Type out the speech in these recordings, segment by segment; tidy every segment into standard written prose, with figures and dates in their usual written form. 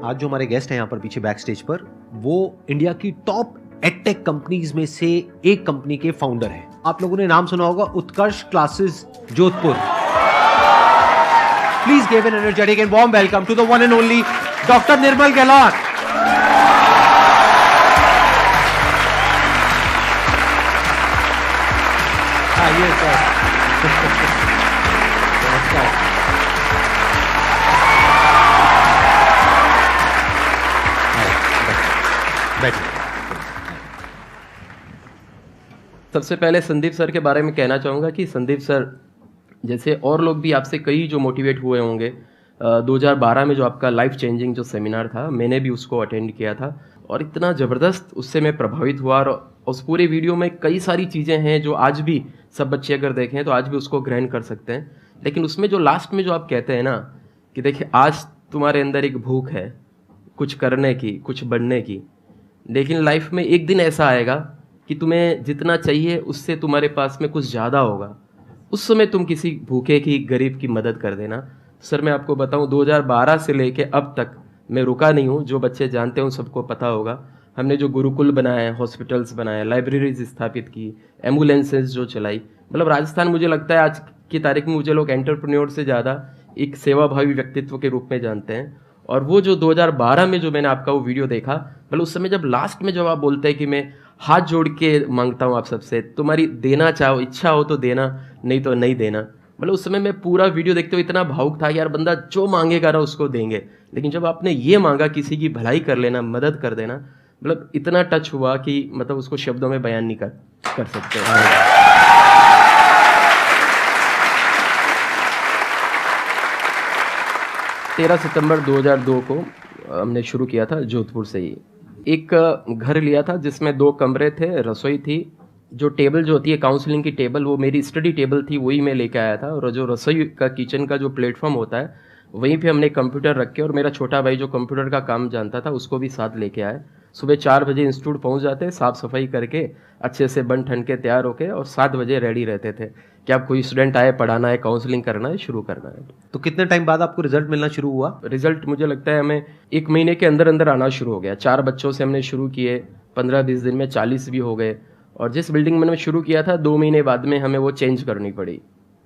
आज जो हमारे गेस्ट हैं यहाँ पर पीछे बैक स्टेज पर, वो इंडिया की टॉप एडटेक कंपनीज में से एक कंपनी के फाउंडर हैं। आप लोगों ने नाम सुना होगा, Utkarsh classes Jodhpur. Please give an energetic and warm welcome to the one and only doctor Nirmal Gehlot. आइए सर। सबसे पहले संदीप सर के बारे में कहना चाहूँगा कि संदीप सर जैसे और लोग भी आपसे कई जो मोटिवेट हुए होंगे, 2012 में जो आपका लाइफ चेंजिंग जो सेमिनार था, मैंने भी उसको अटेंड किया था और इतना ज़बरदस्त उससे मैं प्रभावित हुआ। और उस पूरे वीडियो में कई सारी चीज़ें हैं जो आज भी सब बच्चे अगर देखें तो आज भी उसको ग्रहण कर सकते हैं। लेकिन उसमें जो लास्ट में जो आप कहते हैं ना कि देखिए आज तुम्हारे अंदर एक भूख है कुछ करने की, कुछ बढ़ने की, लेकिन लाइफ में एक दिन ऐसा आएगा कि तुम्हें जितना चाहिए उससे तुम्हारे पास में कुछ ज़्यादा होगा, उस समय तुम किसी भूखे की, गरीब की मदद कर देना। सर मैं आपको बताऊं 2012 से लेके अब तक मैं रुका नहीं हूं। जो बच्चे जानते हैं सबको पता होगा, हमने जो गुरुकुल बनाए, हॉस्पिटल्स बनाए, लाइब्रेरीज स्थापित की, एम्बुलेंसेज जो चलाई, मतलब राजस्थान मुझे लगता है आज की तारीख में मुझे लोग एंटरप्रेन्योर से ज़्यादा एक सेवाभावी व्यक्तित्व के रूप में जानते हैं। और वो जो 2012 में जो मैंने आपका वो वीडियो देखा, मतलब उस समय जब लास्ट में जब आप बोलते हैं कि मैं हाथ जोड़ के मांगता हूँ आप सबसे, तुम्हारी देना चाहो, इच्छा हो तो देना, नहीं तो नहीं देना, मतलब उस समय मैं पूरा वीडियो देखते हुए इतना भावुक था कि यार बंदा जो मांगेगा ना उसको देंगे। लेकिन जब आपने ये मांगा किसी की भलाई कर लेना, मदद कर देना, मतलब इतना टच हुआ कि मतलब उसको शब्दों में बयान नहीं कर सकते। 13 सितंबर 2002 को हमने शुरू किया था जोधपुर से ही। एक घर लिया था जिसमें 2 कमरे थे, रसोई थी, जो टेबल जो होती है काउंसलिंग की टेबल, वो मेरी स्टडी टेबल थी, वही मैं लेके आया था। और जो रसोई का किचन का जो प्लेटफॉर्म होता है वहीं पे हमने कंप्यूटर रख के, और मेरा छोटा भाई जो कंप्यूटर का काम जानता था उसको भी साथ लेके आए। सुबह 4 बजे इंस्टीट्यूट पहुंच जाते, साफ़ सफाई करके अच्छे से बन ठन के तैयार होके, और 7 बजे रेडी रहते थे कि आप कोई स्टूडेंट आए, पढ़ाना है, काउंसलिंग करना है, शुरू करना है। तो कितने टाइम बाद आपको रिजल्ट मिलना शुरू हुआ? रिजल्ट मुझे लगता है हमें 1 महीने के अंदर अंदर आना शुरू हो गया। 4 बच्चों से हमने शुरू किए, 15-20 दिन में 40 भी हो गए। और जिस बिल्डिंग में मैंने शुरू किया था 2 महीने बाद में हमें वो चेंज करनी पड़ी,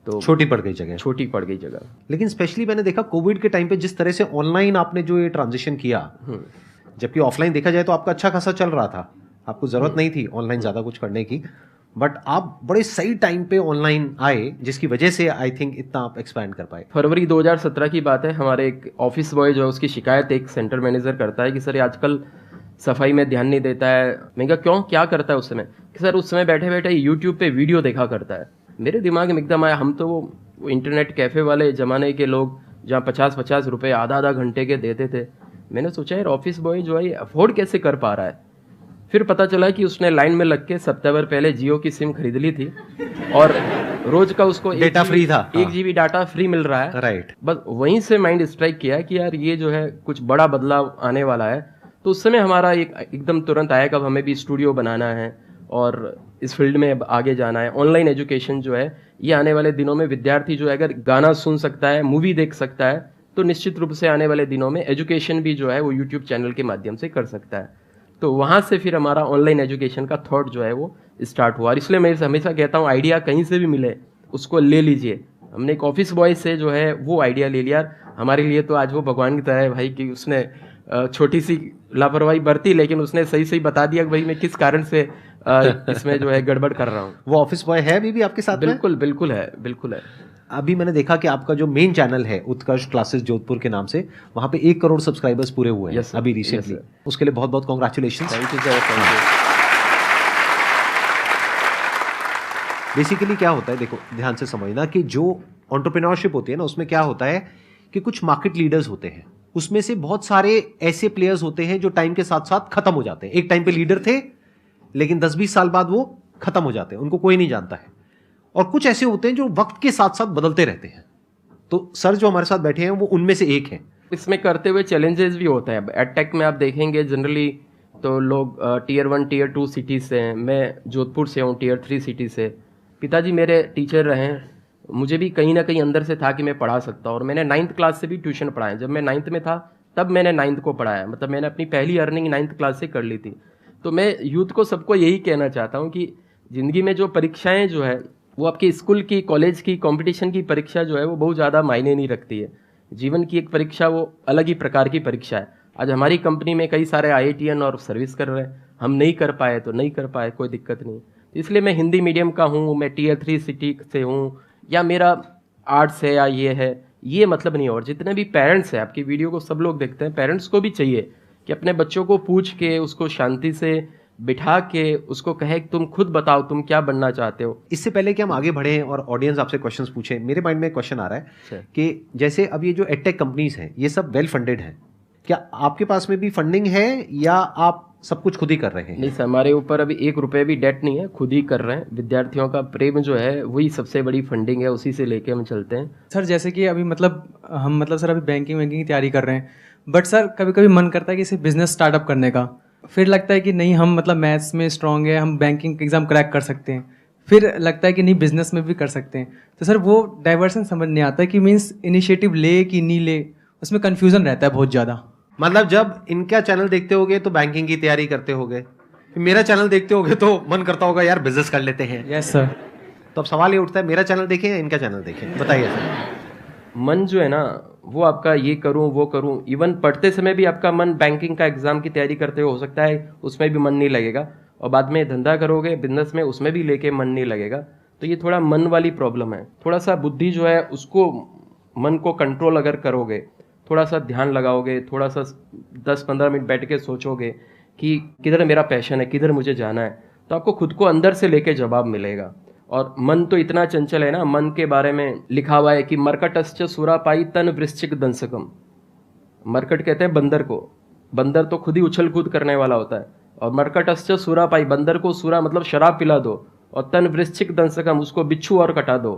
तो छोटी पड़ गई जगह। छोटी पड़ गई जगह। लेकिन स्पेशली मैंने देखा कोविड के टाइम पे जिस तरह से ऑनलाइन आपने जो ये ट्रांजिशन किया, जबकि ऑफलाइन देखा जाए तो आपका अच्छा खासा चल रहा था, आपको जरूरत नहीं थी ऑनलाइन ज्यादा कुछ करने की, बट आप बड़े सही टाइम पे ऑनलाइन आए, जिसकी वजह से आई थिंक इतना आप एक्सपैंड कर पाए। फरवरी 2017 की बात है, हमारे एक ऑफिस बॉय जो है उसकी शिकायत एक सेंटर मैनेजर करता है कि सर आजकल सफाई में ध्यान नहीं देता है। मैं कहा क्यों, क्या करता है उस समय? कि सर उस समय बैठे बैठे यूट्यूब पे वीडियो देखा करता है। मेरे दिमाग में एकदम आया, हम तो वो इंटरनेट कैफ़े वाले ज़माने के लोग जहाँ 50-50 रुपये आधा घंटे के देते थे। मैंने सोचा यार ऑफिस बॉय जो है ये अफोर्ड कैसे कर पा रहा है। फिर पता चला कि उसने लाइन में लग के सप्ताह पहले जियो की सिम खरीद ली थी और रोज का उसको डेटा फ्री था, 1 GB डाटा फ्री मिल रहा है। राइट। बस वहीं से माइंड स्ट्राइक किया कि यार ये जो है कुछ बड़ा बदलाव आने वाला है। तो उस समय हमारा एकदम तुरंत आया कब हमें भी स्टूडियो बनाना है और इस फील्ड में आगे जाना है। ऑनलाइन एजुकेशन जो है ये आने वाले दिनों में विद्यार्थी जो है अगर गाना सुन सकता है, मूवी देख सकता है, तो निश्चित रूप से आने वाले दिनों में एजुकेशन भी जो है वो यूट्यूब चैनल के माध्यम से कर सकता है। तो वहाँ से फिर हमारा ऑनलाइन एजुकेशन का थॉट जो है वो स्टार्ट हुआ। और इसलिए मैं हमेशा कहता हूँ आइडिया कहीं से भी मिले उसको ले लीजिए। हमने एक ऑफिस बॉय से जो है वो आइडिया ले लिया। हमारे लिए तो आज वो भगवान की तरह है भाई कि उसने छोटी सी लापरवाही बरती, लेकिन उसने सही सही बता दिया कि भाई मैं किस कारण से इसमें जो है गड़बड़ कर रहा हूँ। वो ऑफिस बॉय है अभी भी आपके साथ? बिल्कुल बिल्कुल है, बिल्कुल है। अभी मैंने देखा कि आपका जो मेन चैनल है उत्कर्ष क्लासेस जोधपुर के नाम से, वहां पे 1 करोड़ सब्सक्राइबर्स पूरे हुए हैं अभी रिसेंटली। उसके लिए बहुत बहुत congratulation. Thank you sir, thank you. Basically क्या होता है, देखो ध्यान से समझना कि जो एंटरप्रेन्योरशिप होती है ना, उसमें क्या होता है कि कुछ मार्केट लीडर्स होते हैं, उसमें से बहुत सारे ऐसे प्लेयर्स होते हैं जो टाइम के साथ साथ खत्म हो जाते हैं। एक टाइम पे लीडर थे लेकिन 10-20 साल बाद वो खत्म हो जाते हैं, उनको कोई नहीं जानता है। और कुछ ऐसे होते हैं जो वक्त के साथ साथ बदलते रहते हैं। तो सर जो हमारे साथ बैठे हैं वो उनमें से एक हैं। इसमें करते हुए चैलेंजेस भी होते हैं। एडटेक में आप देखेंगे जनरली तो लोग टियर 1 टियर 2 सिटीज से हैं। मैं जोधपुर से हूँ, टियर 3 सिटी से। पिताजी मेरे टीचर रहे, मुझे भी कहीं ना कहीं अंदर से था कि मैं पढ़ा सकता हूँ। और मैंने 9th क्लास से भी ट्यूशन पढ़ाया। जब मैं 9th में था तब मैंने 9th को पढ़ाया, मतलब मैंने अपनी पहली अर्निंग 9th क्लास से कर ली थी। तो मैं यूथ को सबको यही कहना चाहता हूँ कि ज़िंदगी में जो परीक्षाएं जो है वो आपकी स्कूल की, कॉलेज की, कंपटीशन की परीक्षा जो है वो बहुत ज़्यादा मायने नहीं रखती है। जीवन की एक परीक्षा वो अलग ही प्रकार की परीक्षा है। आज हमारी कंपनी में कई सारे IITian और सर्विस कर रहे हैं, हम नहीं कर पाए तो नहीं कर पाए, कोई दिक्कत नहीं। इसलिए मैं हिंदी मीडियम का हूँ, मैं Tier 3 सिटी से हूँ, या मेरा आर्ट्स है या ये है, ये मतलब नहीं है। और जितने भी पेरेंट्स हैं, आपकी वीडियो को सब लोग देखते हैं, पेरेंट्स को भी चाहिए कि अपने बच्चों को पूछ के, उसको शांति से बिठा के उसको कहे कि तुम खुद बताओ तुम क्या बनना चाहते हो। इससे पहले कि हम आगे बढ़े और ऑडियंस आपसे क्वेश्चंस पूछे, मेरे माइंड में एक क्वेश्चन आ रहा है कि जैसे अब ये जो एडटेक कंपनीज हैं ये सब वेल फंडेड हैं, क्या आपके पास में भी फंडिंग है या आप सब कुछ खुद ही कर रहे हैं? नहीं सर, हमारे ऊपर अभी 1 रुपये भी डेट नहीं है, खुद ही कर रहे हैं। विद्यार्थियों का प्रेम जो है वही सबसे बड़ी फंडिंग है, उसी से लेके हम चलते हैं। सर जैसे कि अभी हम सर अभी बैंकिंग की तैयारी कर रहे हैं, बट सर कभी कभी मन करता है कि इसे बिजनेस स्टार्टअप करने का। फिर लगता है कि नहीं, हम मैथ्स में स्ट्रांग है, हम बैंकिंग एग्जाम क्रैक कर सकते हैं। फिर लगता है कि नहीं, बिजनेस में भी कर सकते हैं। तो सर वो डाइवर्सन समझ नहीं आता है कि मीन्स इनिशिएटिव ले कि नहीं ले, उसमें कन्फ्यूजन रहता है बहुत ज़्यादा। मतलब जब इनका चैनल देखते होगे तो बैंकिंग की तैयारी करते होगे, मेरा चैनल देखते होगे तो मन करता होगा यार बिजनेस कर लेते हैं। Yes sir. तो अब सवाल ये उठता है, मेरा चैनल देखें या इनका चैनल देखें, बताइए सर। मन जो है ना वो आपका ये करूं वो करूं, इवन पढ़ते समय भी आपका मन बैंकिंग का एग्जाम की तैयारी करते हो सकता है उसमें भी मन नहीं लगेगा, और बाद में धंधा करोगे बिजनेस में उसमें भी लेके मन नहीं लगेगा। तो ये थोड़ा मन वाली प्रॉब्लम है। थोड़ा सा बुद्धि जो है उसको, मन को कंट्रोल अगर करोगे, थोड़ा सा ध्यान लगाओगे, थोड़ा सा 10-15 मिनट बैठ के सोचोगे कि किधर मेरा पैशन है, किधर मुझे जाना है, तो आपको खुद को अंदर से लेके जवाब मिलेगा। और मन तो इतना चंचल है ना, मन के बारे में लिखा हुआ है कि मरकटश्च सुरापाई तन वृश्चिक दंसकम। मरकट कहते हैं बंदर को, बंदर तो खुद ही उछल कूद करने वाला होता है। और मरकटश्च सुरापाई, बंदर को सुरा मतलब शराब पिला दो, और तन वृश्चिक दंसकम, उसको बिच्छू और कटा दो।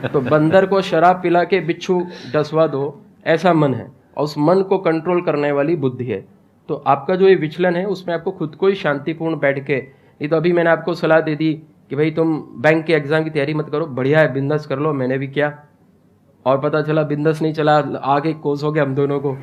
तो बंदर को शराब पिला के बिच्छू डसवा दो, ऐसा मन है। और उस मन को कंट्रोल करने वाली बुद्धि है। तो आपका जो ये विचलन है उसमें आपको खुद को ही शांतिपूर्ण बैठ के, नहीं तो अभी मैंने आपको सलाह दे दी कि भाई तुम बैंक के एग्जाम की तैयारी मत करो, बढ़िया है बिजनेस कर लो, मैंने भी किया, और पता चला बिजनेस नहीं चला, आगे कोस हो गया हम दोनों को।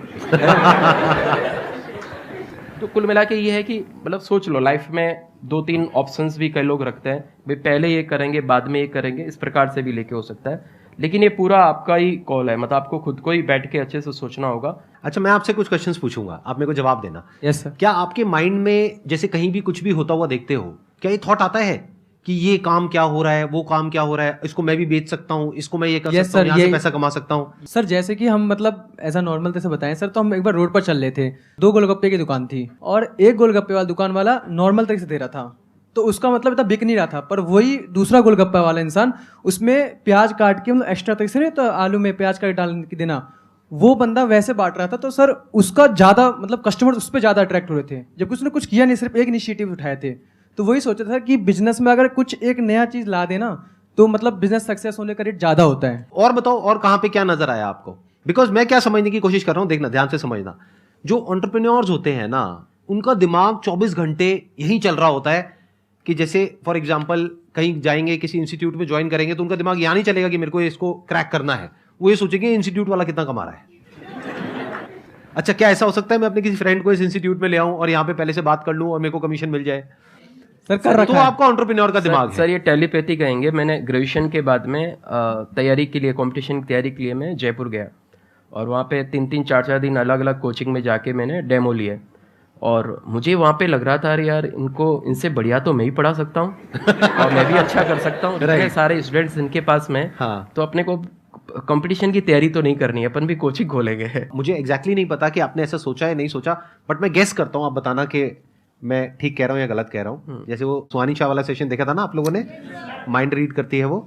तो कुल मिला के ये है कि मतलब सोच लो, लाइफ में 2-3 ऑप्शंस भी कई लोग रखते हैं, भाई पहले ये करेंगे बाद में ये करेंगे, इस प्रकार से भी लेके हो सकता है। लेकिन ये पूरा आपका ही कॉल है, मतलब आपको खुद को ही बैठ के अच्छे से सोचना होगा। अच्छा, मैं आपसे कुछ क्वेश्चंस पूछूंगा, आप मेरे को जवाब देना। Yes sir. क्या आपके माइंड में जैसे कहीं भी कुछ भी होता हुआ देखते हो, क्या ये थॉट आता है कि ये काम क्या हो रहा है, वो काम क्या हो रहा है, इसको मैं भी बेच सकता हूँ, इसको मैं ये कर सकता हूँ, यहाँ से पैसा कमा सकता हूँ? सर जैसे कि हम ऐसा नॉर्मल तरह से बताएं सर, तो हम एक बार रोड पर चल रहे थे, 2 गोलगप्पे की दुकान थी, और एक गोलगप्पे वाला दुकान वाला नॉर्मल तरीके से दे रहा था, तो उसका इतना बिक नहीं रहा था। पर वही दूसरा गोलगप्पा वाला इंसान उसमें प्याज काट के, एक्स्ट्रा तरीके से नहीं, तो आलू में प्याज काट डाल के देना, वो बंदा वैसे बांट रहा था। तो सर उसका ज्यादा कस्टमर उस पर ज्यादा अट्रैक्ट हो रहे थे, जबकि उसने कुछ किया नहीं, सिर्फ एक इनिशिएटिव उठाए थे। तो वही सोचा था कि बिजनेस में अगर कुछ एक नया चीज ला देना तो बिजनेस सक्सेस होने का रेट ज्यादा होता है। और बताओ, और कहाँ पे क्या नजर आया आपको? बिकॉज मैं क्या समझने की कोशिश कर रहा हूँ, देखना ध्यान से समझना, जो एंटरप्रेन्योर्स होते हैं ना, उनका दिमाग 24 घंटे यही चल रहा होता है कि जैसे फॉर एग्जाम्पल कहीं जाएंगे, किसी इंस्टीट्यूट में ज्वाइन करेंगे, तो उनका दिमाग यहाँ नहीं चलेगा कि मेरे को इसको क्रैक करना है, वो ये सोचेंगे इंस्टीट्यूट वाला कितना कमा रहा है। अच्छा, क्या ऐसा हो सकता है मैं अपने किसी फ्रेंड को इस इंस्टीट्यूट में ले आऊं और यहाँ पे पहले से बात कर लूं और मेरे को कमीशन मिल जाए? सर कर रखा तो आपका एंटरप्रेन्योर का दिमाग है। सर ये टेलीपैथी कहेंगे। मैंने ग्रेजुएशन के बाद में तैयारी के लिए, कंपटीशन की तैयारी के लिए मैं जयपुर गया, और वहाँ पे 3-3, 4-4 दिन अलग अलग कोचिंग में जाके मैंने डेमो लिए, और मुझे वहाँ पे लग रहा था अरे यार इनसे बढ़िया तो मैं ही पढ़ा सकता हूँ और मैं भी अच्छा कर सकता हूँ। इतने सारे स्टूडेंट्स इनके पास में, हाँ। तो अपने को कंपटीशन की तैयारी तो नहीं करनी है, अपन भी कोचिंग खोलेंगे। मुझे एग्जैक्टली नहीं पता कि आपने ऐसा सोचा है नहीं सोचा, बट मैं गेस करता हूँ, आप बताना कि मैं ठीक कह रहा हूँ या गलत कह रहा हूँ। जैसे वो सुहानी शाह वाला सेशन देखा था ना आप लोगों ने, माइंड रीड करती है वो,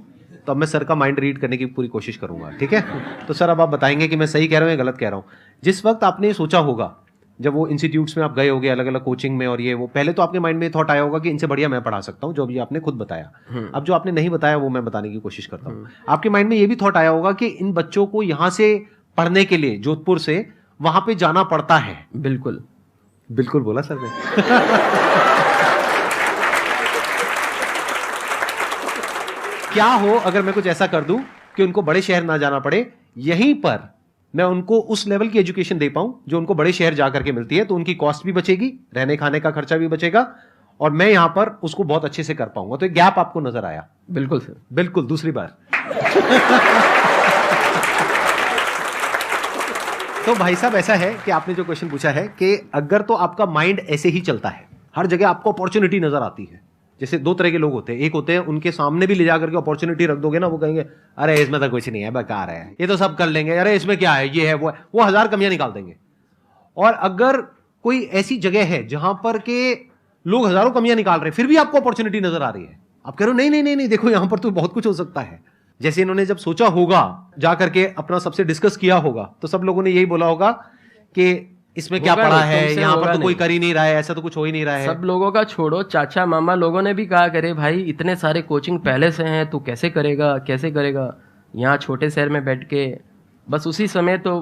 तो अब मैं सर का माइंड रीड करने की पूरी कोशिश करूंगा, ठीक है? तो सर अब आप बताएंगे कि मैं सही कह रहा हूँ या गलत कह रहा हूँ। जिस वक्त आपने सोचा होगा, जब वो इंस्टीट्यूट्स में आप गए होगे अलग अलग कोचिंग में, और ये वो पहले तो आपके माइंड में थॉट आया होगा कि इनसे बढ़िया मैं पढ़ा सकता हूँ, जो भी आपने खुद बताया। अब जो आपने नहीं बताया वो मैं बताने की कोशिश करता हूँ। आपके माइंड में ये भी थॉट आया होगा कि इन बच्चों को यहाँ से पढ़ने के लिए जोधपुर से वहां पे जाना पड़ता है। बिल्कुल बिल्कुल बोला सर ने। क्या हो अगर मैं कुछ ऐसा कर दूं कि उनको बड़े शहर ना जाना पड़े, यहीं पर मैं उनको उस लेवल की एजुकेशन दे पाऊं जो उनको बड़े शहर जा करके मिलती है, तो उनकी कॉस्ट भी बचेगी, रहने खाने का खर्चा भी बचेगा, और मैं यहां पर उसको बहुत अच्छे से कर पाऊंगा। तो एक गैप आपको नजर आया? बिल्कुल सर, बिल्कुल। दूसरी बार तो भाई साहब ऐसा है कि आपने जो क्वेश्चन पूछा है कि अगर तो आपका माइंड ऐसे ही चलता है, हर जगह आपको अपॉर्चुनिटी नजर आती है। जैसे दो तरह के लोग होते हैं, एक होते हैं उनके सामने भी ले जाकर के अपॉर्चुनिटी रख दोगे ना, वो कहेंगे अरे इसमें तो कुछ नहीं है, बेकार है, ये तो सब कर लेंगे, अरे इसमें क्या है, ये है वो है, वो 1000 कमियां निकाल देंगे। और अगर कोई ऐसी जगह है जहां पर के लोग हजारों कमियां निकाल रहे हैं, फिर भी आपको अपॉर्चुनिटी नजर आ रही है, आप कह रहे हो नहीं नहीं नहीं नहीं, देखो यहां पर तो बहुत कुछ हो सकता है। जैसे इन्होंने जब सोचा होगा, जाकर के अपना सबसे डिस्कस किया होगा, तो सब लोगों ने यही बोला होगा कि इसमें क्या पड़ा है, यहां पर तो कोई कर ही नहीं रहा है, ऐसा तो कुछ हो ही नहीं रहा है। सब लोगों का छोड़ो, चाचा मामा लोगों ने भी कहा करे भाई इतने सारे कोचिंग पहले से हैं, तू कैसे करेगा कैसे करेगा, यहाँ छोटे शहर में बैठ के। बस उसी समय तो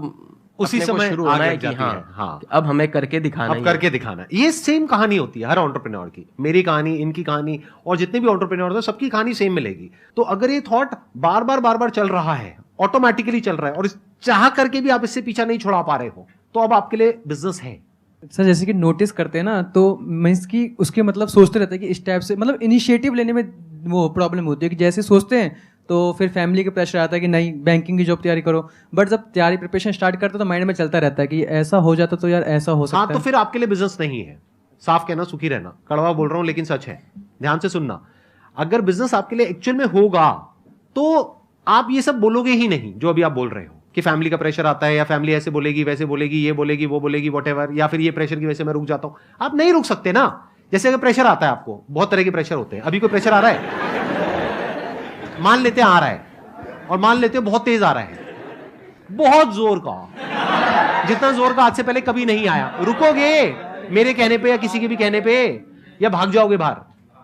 उसी समय शुरू होना है आग कि लग जाती हाँ, है। हाँ, अब हमें करके दिखाना अब ही करके दिखाना। ये सेम कहानी होती है हर एंटरप्रेन्योर की, मेरी कहानी, इनकी कहानी, और जितने भी एंटरप्रेन्योर हैं सबकी कहानी सेम मिलेगी। तो अगर ये थॉट बार बार चल रहा है, ऑटोमेटिकली चल रहा है, और चाह करके भी आप इससे पीछा नहीं छुड़ा पा रहे हो, तो अब आपके लिए बिजनेस है। सर जैसे कि नोटिस करते हैं ना, तो मीन्स की उसके मतलब सोचते रहते हैं कि इस टाइप से, मतलब इनिशिएटिव लेने में वो प्रॉब्लम होती है कि जैसे सोचते हैं तो फिर फैमिली का प्रेशर आता है कि नहीं बैंकिंग की जॉब तैयारी करो, बट जब तैयारी प्रिपरेशन स्टार्ट करते तो माइंड में चलता रहता है कि ऐसा हो जाता तो यार ऐसा हो सकता हाँ, है। तो फिर आपके लिए बिजनेस नहीं है। साफ कहना सुखी रहना, कड़वा बोल रहा हूं लेकिन सच है, ध्यान से सुनना। अगर बिजनेस आपके लिए एक्चुअल में होगा तो आप ये सब बोलोगे ही नहीं जो अभी आप बोल रहे हो कि फैमिली का प्रेशर आता है, या फैमिली ऐसे बोलेगी वैसे बोलेगी, ये बोलेगी वो बोलेगी, वॉटएवर, या फिर ये प्रेशर की वजह से मैं रुक जाता हूं। आप नहीं रुक सकते ना। जैसे अगर प्रेशर आता है आपको, बहुत तरह के प्रेशर होते हैं, अभी कोई प्रेशर आ रहा है, मान लेते हैं आ रहा है, और मान लेते हैं बहुत तेज आ रहा है, बहुत जोर का, जितना जोर का आज से पहले कभी नहीं आया, रुकोगे मेरे कहने पे या किसी के भी कहने पे, या भाग जाओगे बाहर?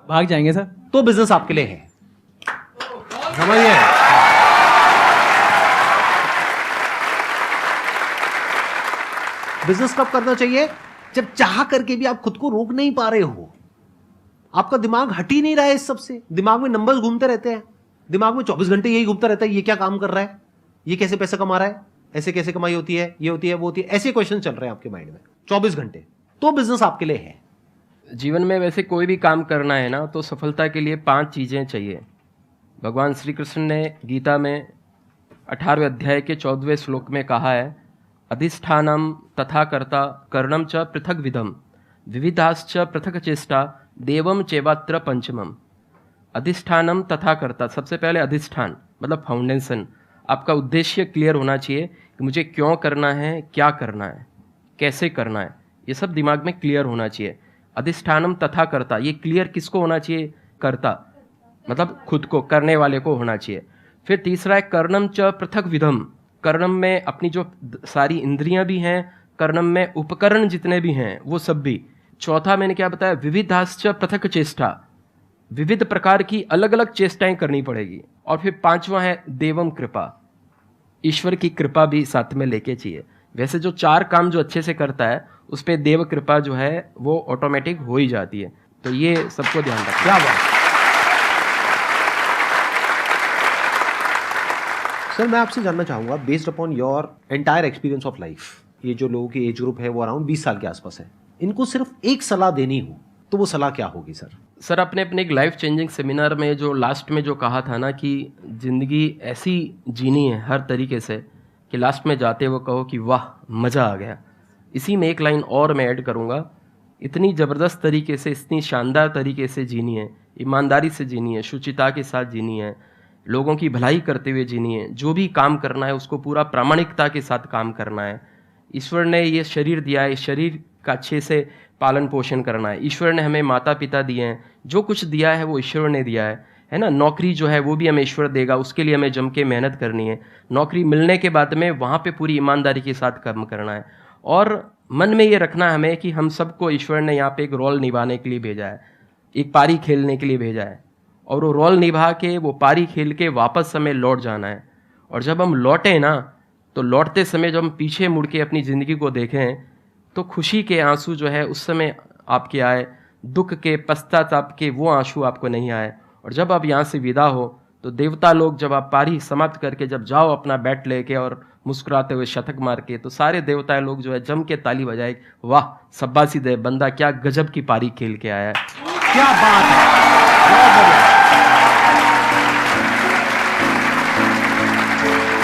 भाग जाएंगे सर। तो बिजनेस आपके लिए है, समझिए। बिजनेस कब करना चाहिए? जब चाह करके भी आप खुद को रोक नहीं पा रहे हो, आपका दिमाग हट ही नहीं रहा है इस सब से, दिमाग में नंबर्स घूमते रहते हैं, दिमाग में 24 घंटे यही घूमता रहता है, ये क्या काम कर रहा है, ये कैसे पैसा कमा रहा है, ऐसे कैसे कमाई होती है, ये होती है वो होती है, ऐसे क्वेश्चन चल रहे हैं आपके माइंड में 24 घंटे। तो बिजनेस आपके लिए है। जीवन में वैसे कोई भी काम करना है ना, तो सफलता के लिए 5 चीज़ें चाहिए। भगवान श्री कृष्ण ने गीता में 18वें अध्याय के 14वें श्लोक में कहा है, अधिष्ठानम तथा कर्ता कर्णम च पृथक विधम विविधाश्च पृथक चेष्टा देवम चैवात्र पंचमम। अधिष्ठानम तथा कर्ता, सबसे पहले अधिष्ठान मतलब फाउंडेशन। आपका उद्देश्य क्लियर होना चाहिए कि मुझे क्यों करना है, क्या करना है, कैसे करना है, ये सब दिमाग में क्लियर होना चाहिए। अधिष्ठानम तथा कर्ता, ये क्लियर किसको होना चाहिए? कर्ता मतलब खुद को, करने वाले को होना चाहिए। फिर तीसरा है कर्णम च पृथक विधम, कर्णम में अपनी जो सारी इंद्रियां भी हैं, कर्णम में उपकरण जितने भी हैं वो सब भी। चौथा मैंने क्या बताया? विविधाश्च पृथक चेष्टा, विविध प्रकार की अलग अलग चेष्टाएं करनी पड़ेगी। और फिर 5वां है देवम कृपा, ईश्वर की कृपा भी साथ में लेके चाहिए। वैसे जो 4 काम जो अच्छे से करता है उस पर देव कृपा जो है वो ऑटोमेटिक हो ही जाती है। तो ये सबको ध्यान रखना। क्या बात। सर मैं आपसे जानना चाहूंगा, based upon your entire experience of life, ये जो लोगों की एज ग्रुप है वो अराउंड 20 साल के आसपास है, इनको सिर्फ एक सलाह देनी हो तो वो सलाह क्या होगी सर? सर अपने एक लाइफ चेंजिंग सेमिनार में जो लास्ट में जो कहा था ना कि ज़िंदगी ऐसी जीनी है हर तरीके से कि लास्ट में जाते वो कहो कि वाह मज़ा आ गया। इसी में एक लाइन और मैं ऐड करूँगा, इतनी ज़बरदस्त तरीके से, इतनी शानदार तरीके से जीनी है, ईमानदारी से जीनी है, शुचिता के साथ जीनी है, लोगों की भलाई करते हुए जीनी है, जो भी काम करना है उसको पूरा प्रामाणिकता के साथ काम करना है। ईश्वर ने ये शरीर दिया है, इस शरीर का अच्छे से पालन पोषण करना है। ईश्वर ने हमें माता पिता दिए हैं, जो कुछ दिया है वो ईश्वर ने दिया है ना। नौकरी जो है वो भी हमें ईश्वर देगा, उसके लिए हमें जम के मेहनत करनी है। नौकरी मिलने के बाद में वहाँ पे पूरी ईमानदारी के साथ काम करना है। और मन में ये रखना है हमें कि हम सबको ईश्वर ने यहाँ पे एक रोल निभाने के लिए भेजा है, एक पारी खेलने के लिए भेजा है, और वो रोल निभा के वो पारी खेल के वापस हमें लौट जाना है। और जब हम लौटें ना, तो लौटते समय जब हम पीछे मुड़ के अपनी ज़िंदगी को देखें तो खुशी के आंसू जो है उस समय आपके आए, दुख के पश्चाताप के वो आंसू आपको नहीं आए। और जब आप यहाँ से विदा हो तो तो देवता लोग जब आप पारी समाप्त करके जब जाओ अपना बैट लेके और मुस्कुराते हुए शतक मार के, तो सारे देवता लोग जो है जम के ताली बजाए, वाह शाबाशी दे बंदा, क्या गजब की पारी खेल के आया है। क्या बात है, बहुत बढ़िया।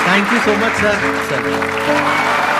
Thank you so much sir.